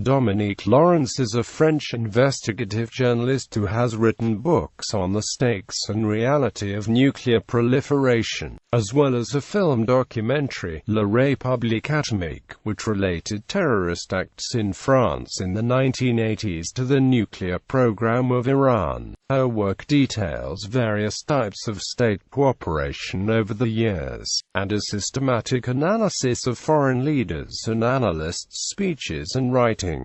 Dominique Lorentz is a French investigative journalist who has written books on the stakes and reality of nuclear proliferation, as well as a film documentary, La République Atomique, which related terrorist acts in France in the 1980s to the nuclear program of Iran. Her work details various types of state cooperation over the years, and a systematic analysis of foreign leaders and analysts' speeches and writings.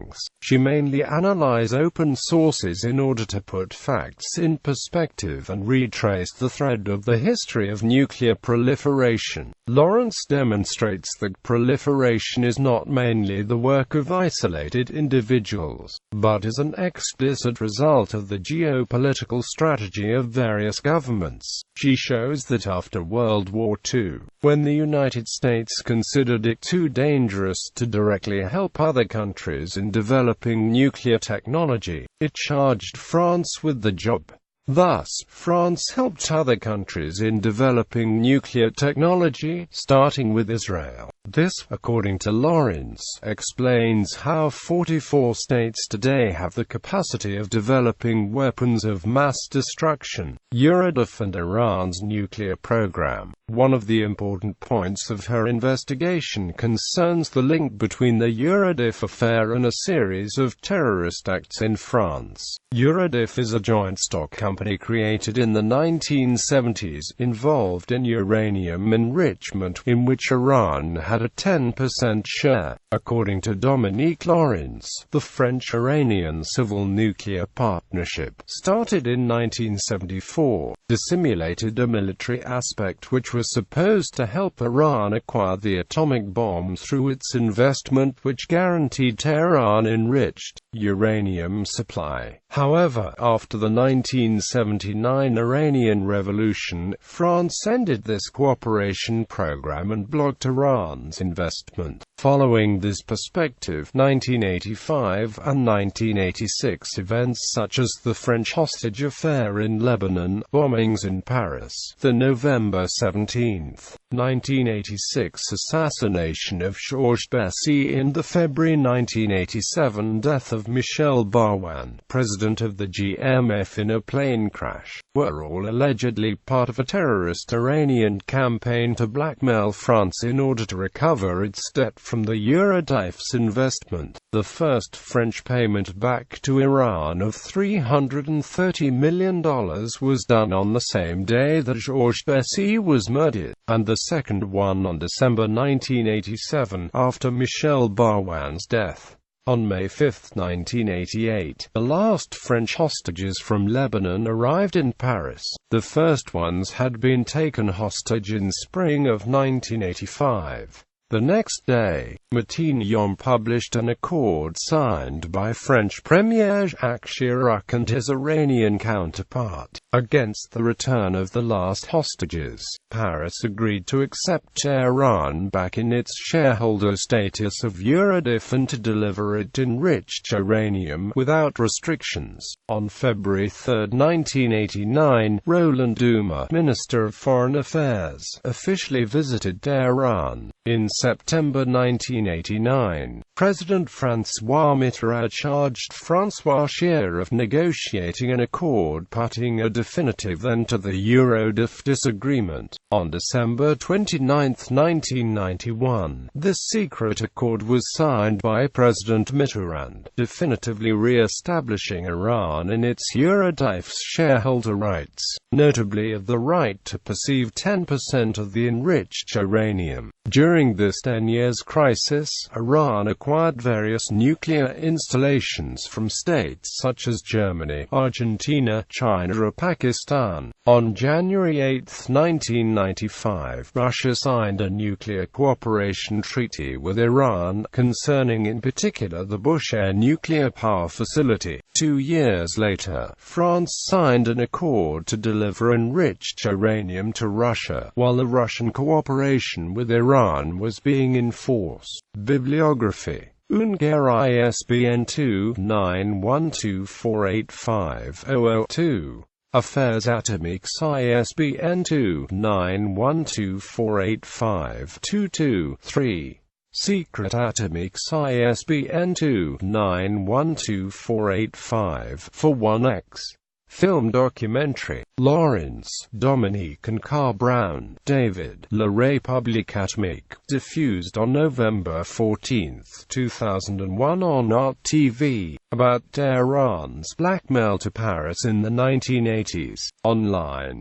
She mainly analyzes open sources in order to put facts in perspective and retrace the thread of the history of nuclear proliferation. Lorentz demonstrates that proliferation is not mainly the work of isolated individuals, but is an explicit result of the geopolitical strategy of various governments. She shows that after World War II, when the United States considered it too dangerous to directly help other countries in developing nuclear technology, it charged France with the job. Thus, France helped other countries in developing nuclear technology, starting with Israel. This, according to Lorentz, explains how 44 states today have the capacity of developing weapons of mass destruction. Her and Iran's nuclear program. One of the important points of her investigation concerns the link between the Her affair and a series of terrorist acts in France. Her is a joint stock company created in the 1970s, involved in uranium enrichment, in which Iran had a 10% share. According to Dominique Lorentz, the French-Iranian Civil Nuclear Partnership, started in 1974, dissimulated a military aspect which was supposed to help Iran acquire the atomic bomb through its investment, which guaranteed Tehran enriched uranium supply. However, after the 1979 Iranian Revolution, France ended this cooperation program and blocked Iran's investment. Following this perspective, 1985 and 1986 events such as the French hostage affair in Lebanon, bombings in Paris, the November 17, 1986 assassination of Georges Bessy and the February 1987 death of Michel Barwan, president of the GMF in a plane crash, were all allegedly part of a terrorist Iranian campaign to blackmail France in order to recover its debt from the Eurodif's investment. The first French payment back to Iran of $330 million was done on the same day that Georges Bessy was murdered, and the second one on December 1987, after Michel Barwan's death. On May 5, 1988, the last French hostages from Lebanon arrived in Paris. The first ones had been taken hostage in spring of 1985. The next day, Matignon published an accord signed by French Premier Jacques Chirac and his Iranian counterpart, against the return of the last hostages. Paris agreed to accept Tehran back in its shareholder status of Eurodif and to deliver it enriched uranium without restrictions. On February 3, 1989, Roland Dumas, Minister of Foreign Affairs, officially visited Tehran. In September 1989, President François Mitterrand charged François Chirac of negotiating an accord putting a definitive end to the Eurodif disagreement. On December 29, 1991, this secret accord was signed by President Mitterrand, definitively re-establishing Iran in its Eurodif's shareholder rights, notably of the right to perceive 10% of the enriched uranium. During this 10-year crisis, Iran acquired various nuclear installations from states such as Germany, Argentina, China or Pakistan. On January 8, 1995, Russia signed a nuclear cooperation treaty with Iran, concerning in particular the Bushehr nuclear power facility. 2 years later, France signed an accord to deliver enriched uranium to Russia, while the Russian cooperation with Iran was being enforced. Bibliography. Unger ISBN 2-912485-002. Affairs Atomiques ISBN 2-912485-22-3. Secret Atomique ISBN 2-912485-41-X. Film documentary. Lorentz, Dominique and Carl Brown, David. La République Atomique. Diffused on November 14, 2001 on Art TV. About Iran's blackmail to Paris in the 1980s. Online.